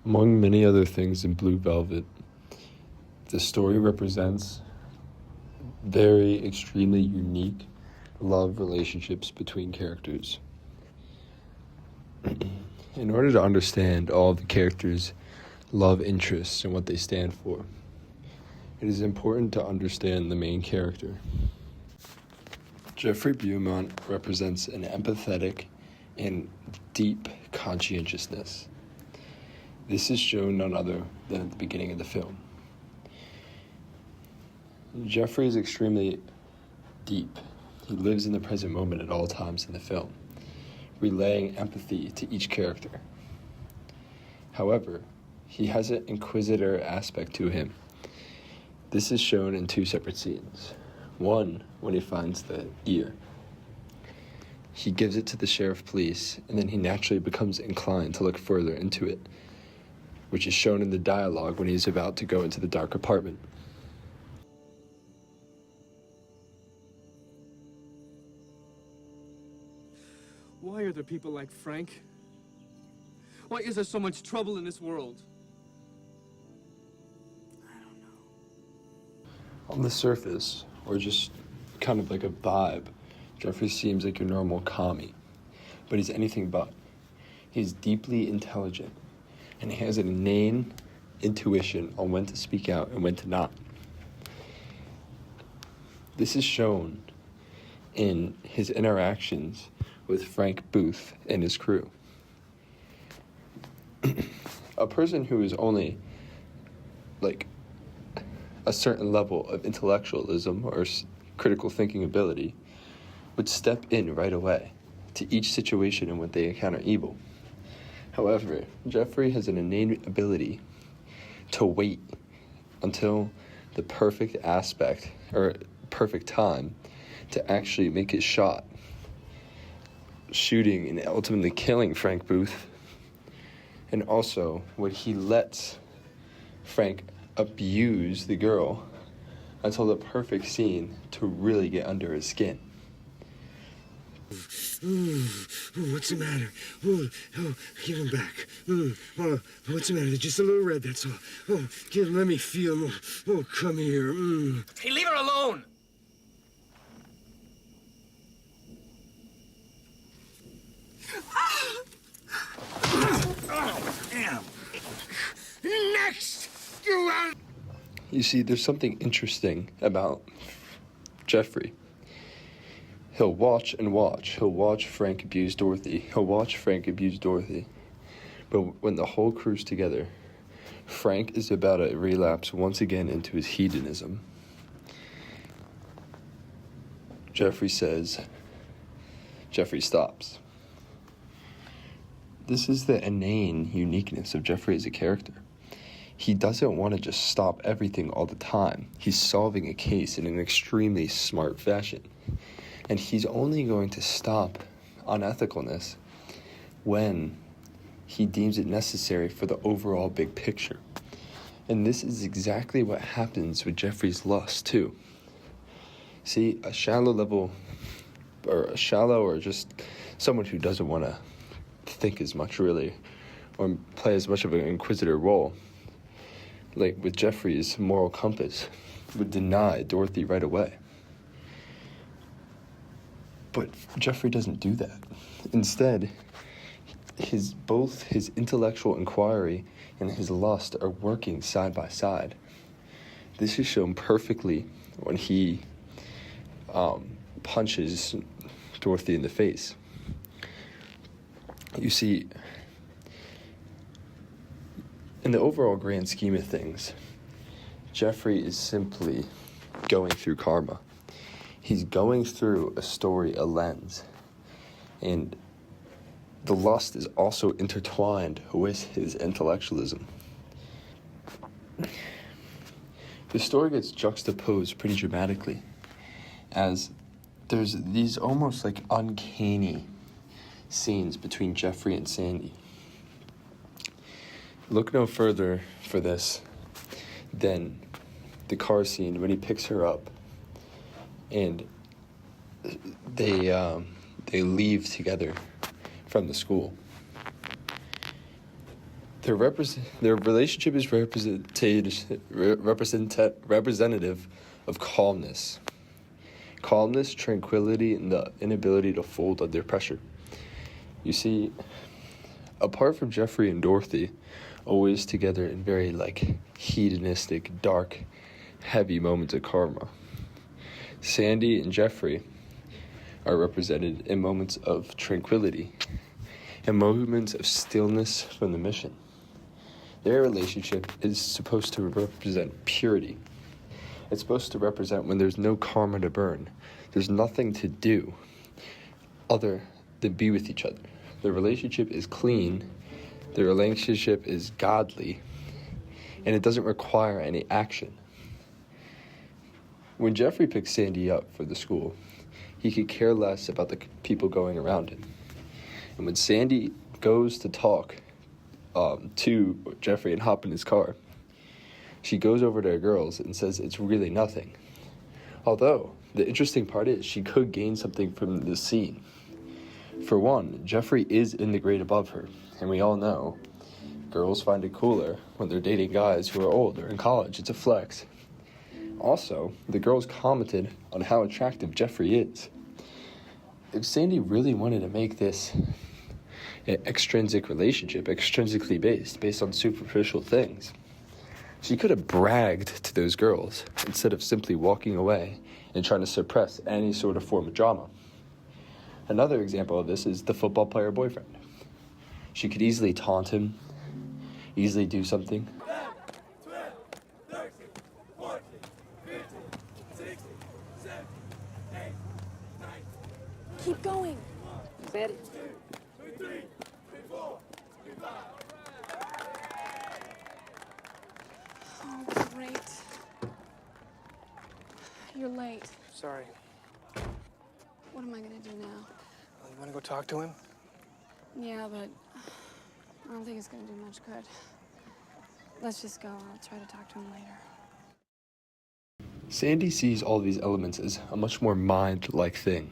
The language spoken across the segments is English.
Among many other things in Blue Velvet, the story represents very extremely unique love relationships between characters. In order to understand all of the characters' love interests and what they stand for, it is important to understand the main character. Jeffrey Beaumont represents an empathetic and deep conscientiousness. This is shown none other than at the beginning of the film. Jeffrey is extremely deep. He lives in the present moment at all times in the film, relaying empathy to each character. However, he has an inquisitor aspect to him. This is shown in two separate scenes. One, when he finds the ear. He gives it to the sheriff police, and then he naturally becomes inclined to look further into it, which is shown in the dialogue when he's about to go into the dark apartment. Why are there people like Frank? Why is there so much trouble in this world? I don't know. On the surface, or just kind of like a vibe, Jeffrey seems like your normal commie, but he's anything but. He's deeply intelligent, and he has an inane intuition on when to speak out and when to not. This is shown in his interactions with Frank Booth and his crew. A person who is only like a certain level of intellectualism or critical thinking ability would step in right away to each situation in which they encounter evil. However, Jeffrey has an innate ability to wait until the perfect aspect or perfect time to actually make his shot, shooting and ultimately killing Frank Booth. And also when he lets Frank abuse the girl until the perfect scene to really get under his skin. What's the matter? Give him back. What's the matter? They're just a little red, that's all. Let me feel them. Come here. Hey, leave her alone! Damn. Next! You out! You see, there's something interesting about Jeffrey. He'll watch and watch. He'll watch Frank abuse Dorothy. He'll watch Frank abuse Dorothy. But when the whole crew's together, Frank is about to relapse once again into his hedonism. Jeffrey stops. This is the inane uniqueness of Jeffrey as a character. He doesn't want to just stop everything all the time. He's solving a case in an extremely smart fashion. And he's only going to stop unethicalness when he deems it necessary for the overall big picture. And this is exactly what happens with Jeffrey's lust, too. See, a shallow or just someone who doesn't want to think as much, really, or play as much of an inquisitor role, like with Jeffrey's moral compass, would deny Dorothy right away. But Jeffrey doesn't do that. Instead, both his intellectual inquiry and his lust are working side by side. This is shown perfectly when he punches Dorothy in the face. You see, in the overall grand scheme of things, Jeffrey is simply going through karma. He's going through a story, a lens, and the lust is also intertwined with his intellectualism. The story gets juxtaposed pretty dramatically, as there's these almost like uncanny scenes between Jeffrey and Sandy. Look no further for this than the car scene when he picks her up and they leave together from the school. Their relationship is representative of calmness. Calmness, tranquility, and the inability to fold under pressure. You see, apart from Jeffrey and Dorothy, always together in very, hedonistic, dark, heavy moments of karma, Sandy and Jeffrey are represented in moments of tranquility and moments of stillness from the mission. Their relationship is supposed to represent purity. It's supposed to represent when there's no karma to burn. There's nothing to do other than be with each other. The relationship is clean. The relationship is godly. And it doesn't require any action. When Jeffrey picks Sandy up for the school, he could care less about the people going around him. And when Sandy goes to talk to Jeffrey and hop in his car, she goes over to her girls and says it's really nothing. Although, the interesting part is she could gain something from this scene. For one, Jeffrey is in the grade above her, and we all know girls find it cooler when they're dating guys who are older in college. It's a flex. Also, the girls commented on how attractive Jeffrey is. If Sandy really wanted to make this an extrinsic relationship, extrinsically based on superficial things, she could have bragged to those girls instead of simply walking away and trying to suppress any sort of form of drama. Another example of this is the football player boyfriend. She could easily taunt him, easily do something. Keep going. Ready? Oh, great. You're late. Sorry. What am I gonna do now? Well, you want to go talk to him? Yeah, but I don't think it's gonna do much good. Let's just go. I'll try to talk to him later. Sandy sees all these elements as a much more mind-like thing.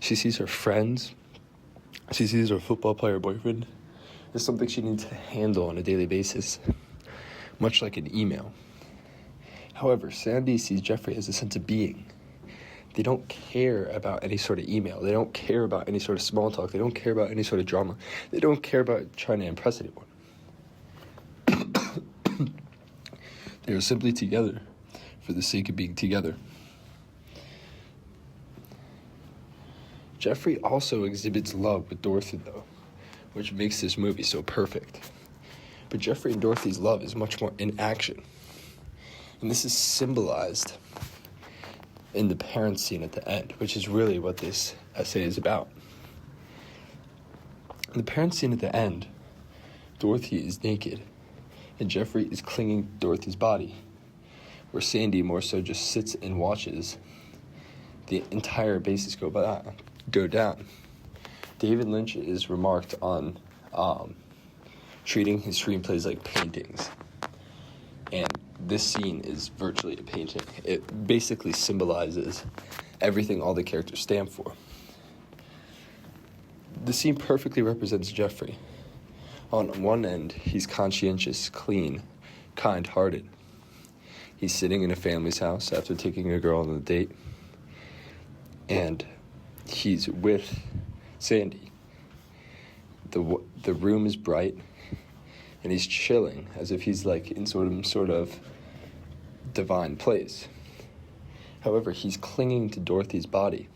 She sees her friends, she sees her football player boyfriend as something she needs to handle on a daily basis, much like an email. However, Sandy sees Jeffrey as a sense of being. They don't care about any sort of email. They don't care about any sort of small talk. They don't care about any sort of drama. They don't care about trying to impress anyone. They are simply together for the sake of being together. Jeffrey also exhibits love with Dorothy, though, which makes this movie so perfect. But Jeffrey and Dorothy's love is much more in action. And this is symbolized in the parent scene at the end, which is really what this essay is about. In the parent scene at the end, Dorothy is naked, and Jeffrey is clinging to Dorothy's body, where Sandy more so just sits and watches the entire basis go down. David Lynch is remarked on treating his screenplays like paintings. And this scene is virtually a painting. It basically symbolizes everything all the characters stand for. The scene perfectly represents Jeffrey. On one end, he's conscientious, clean, kind-hearted. He's sitting in a family's house after taking a girl on a date. And he's with Sandy. The room is bright, and he's chilling as if he's like in some sort of divine place. However, he's clinging to Dorothy's body.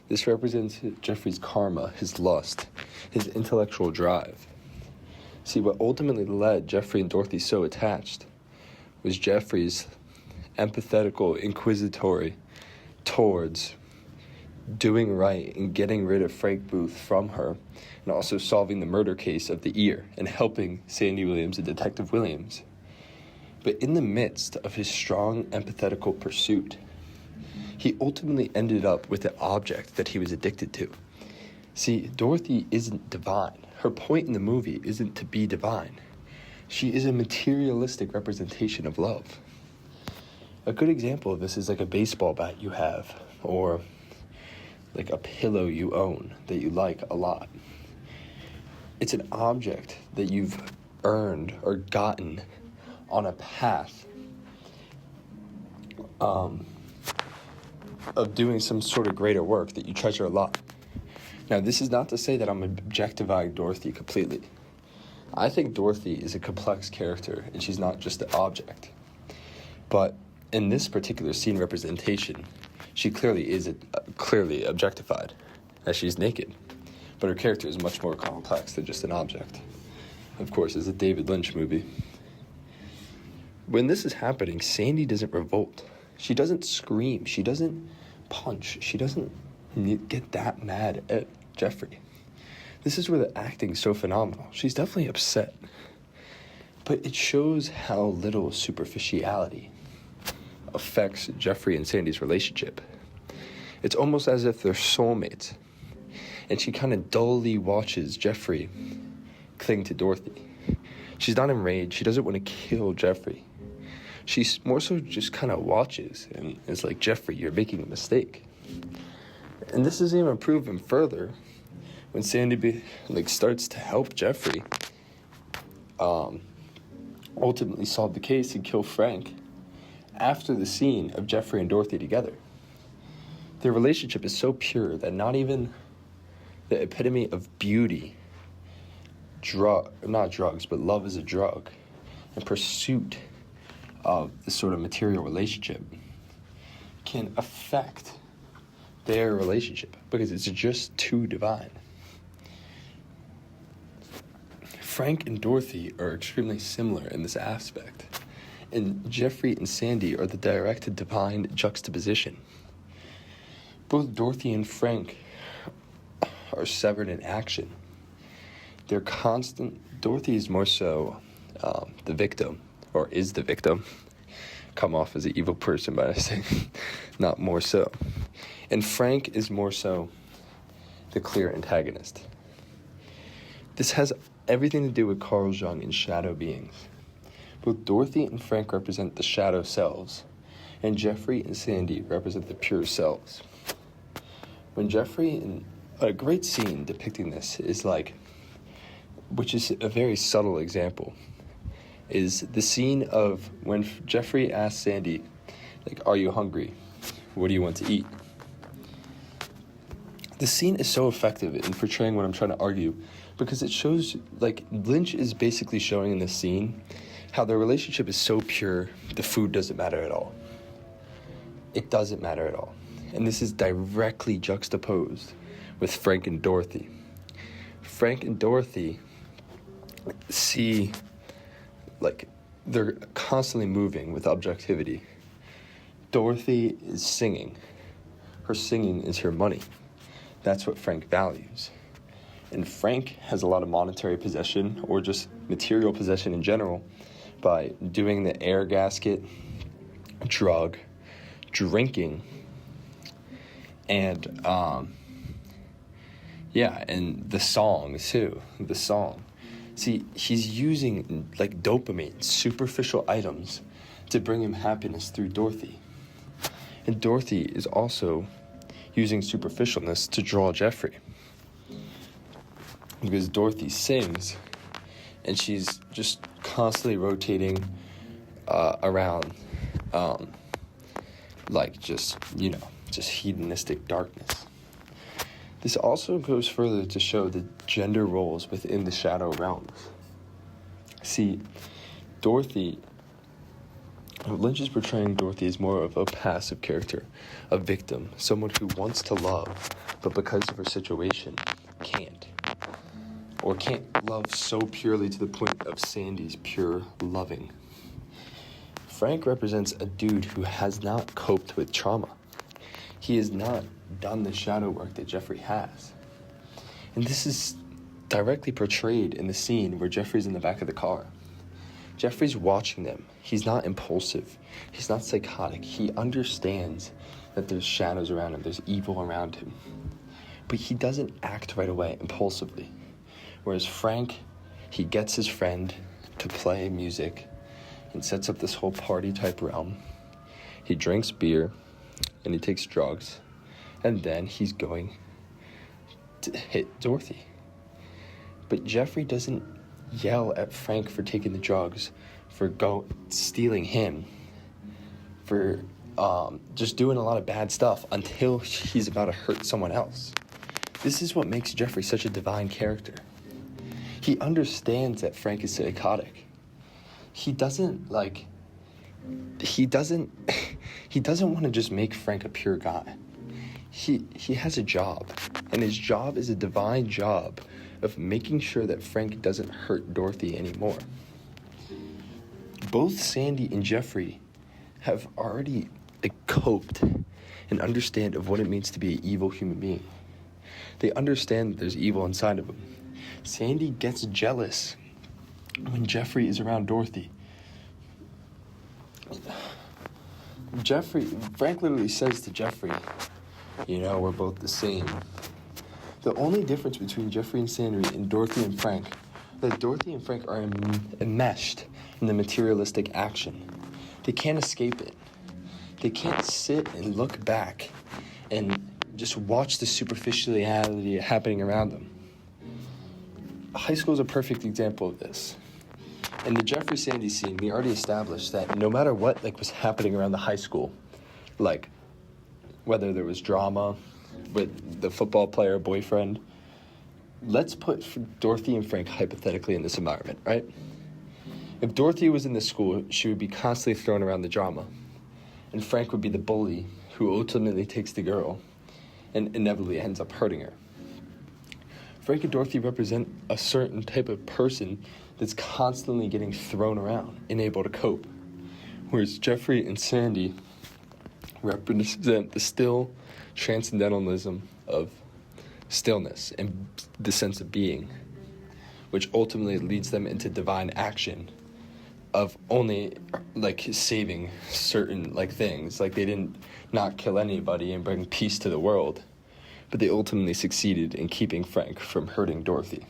This represents Jeffrey's karma, his lust, his intellectual drive. See, what ultimately led Jeffrey and Dorothy so attached was Jeffrey's empathetical inquisitory towards doing right and getting rid of Frank Booth from her, and also solving the murder case of the ear and helping Sandy Williams and Detective Williams. But in the midst of his strong empathetical pursuit, he ultimately ended up with the object that he was addicted to. See, Dorothy isn't divine. Her point in the movie isn't to be divine. She is a materialistic representation of love. A good example of this is like a baseball bat you have, or like a pillow you own that you like a lot. It's an object that you've earned or gotten on a path of doing some sort of greater work that you treasure a lot. Now, this is not to say that I'm objectifying Dorothy completely. I think Dorothy is a complex character, and she's not just an object. But in this particular scene representation, she clearly is clearly objectified, as she's naked. But her character is much more complex than just an object. Of course, it's a David Lynch movie. When this is happening, Sandy doesn't revolt. She doesn't scream. She doesn't punch. She doesn't get that mad at Jeffrey. This is where the acting is so phenomenal. She's definitely upset. But it shows how little superficiality affects Jeffrey and Sandy's relationship. It's almost as if they're soulmates. And she kind of dully watches Jeffrey cling to Dorothy. She's not enraged. She doesn't want to kill Jeffrey. She more so just kind of watches and is like, Jeffrey, you're making a mistake. And this is even proven further when Sandy starts to help Jeffrey ultimately solve the case and kill Frank after the scene of Jeffrey and Dorothy together. Their relationship is so pure that not even the epitome of beauty, not drugs, but love is a drug, and pursuit of this sort of material relationship can affect their relationship because it's just too divine. Frank and Dorothy are extremely similar in this aspect, and Jeffrey and Sandy are the direct divine juxtaposition. Both Dorothy and Frank are severed in action. They're constant. Dorothy is more so the victim, or is the victim. Come off as an evil person by saying not more so. And Frank is more so the clear antagonist. This has everything to do with Carl Jung and shadow beings. Both Dorothy and Frank represent the shadow selves, and Jeffrey and Sandy represent the pure selves. When Jeffrey, in a great scene depicting this is which is a very subtle example, is the scene of when Jeffrey asks Sandy, are you hungry? What do you want to eat? The scene is so effective in portraying what I'm trying to argue because it shows, Lynch is basically showing in this scene how their relationship is so pure, the food doesn't matter at all. It doesn't matter at all. And this is directly juxtaposed with Frank and Dorothy. Frank and Dorothy see, they're constantly moving with objectivity. Dorothy is singing. Her singing is her money. That's what Frank values. And Frank has a lot of monetary possession, or just material possession in general, by doing the air gasket, drug, drinking, and and the song too. The song. See, he's using dopamine, superficial items, to bring him happiness through Dorothy. And Dorothy is also using superficialness to draw Jeffrey. Because Dorothy sings, and she's just constantly rotating around, just hedonistic darkness. This also goes further to show the gender roles within the shadow realms. See, Lynch is portraying Dorothy as more of a passive character, a victim, someone who wants to love, but because of her situation, can't. Or can't love so purely to the point of Sandy's pure loving. Frank represents a dude who has not coped with trauma. He has not done the shadow work that Jeffrey has. And this is directly portrayed in the scene where Jeffrey's in the back of the car. Jeffrey's watching them. He's not impulsive. He's not psychotic. He understands that there's shadows around him. There's evil around him. But he doesn't act right away impulsively. Whereas Frank, he gets his friend to play music and sets up this whole party type realm. He drinks beer and he takes drugs. And then he's going to hit Dorothy. But Jeffrey doesn't yell at Frank for taking the drugs, for stealing him, for just doing a lot of bad stuff until he's about to hurt someone else. This is what makes Jeffrey such a divine character. He understands that Frank is psychotic. He doesn't want to just make Frank a pure guy. He has a job, and his job is a divine job of making sure that Frank doesn't hurt Dorothy anymore. Both Sandy and Jeffrey have already coped and understand of what it means to be an evil human being. They understand that there's evil inside of them. Sandy gets jealous when Jeffrey is around Dorothy. Frank literally says to Jeffrey, we're both the same. The only difference between Jeffrey and Sandy and Dorothy and Frank is that Dorothy and Frank are enmeshed in the materialistic action. They can't escape it. They can't sit and look back and just watch the superficiality happening around them. High school is a perfect example of this. In the Jeffrey Sandy scene, we already established that no matter what was happening around the high school, whether there was drama with the football player boyfriend, let's put Dorothy and Frank hypothetically in this environment, right? If Dorothy was in this school, she would be constantly thrown around the drama, and Frank would be the bully who ultimately takes the girl and inevitably ends up hurting her. Frank and Dorothy represent a certain type of person that's constantly getting thrown around and able to cope. Whereas Jeffrey and Sandy represent the still transcendentalism of stillness and the sense of being, which ultimately leads them into divine action of only saving certain things. They didn't not kill anybody and bring peace to the world, but they ultimately succeeded in keeping Frank from hurting Dorothy.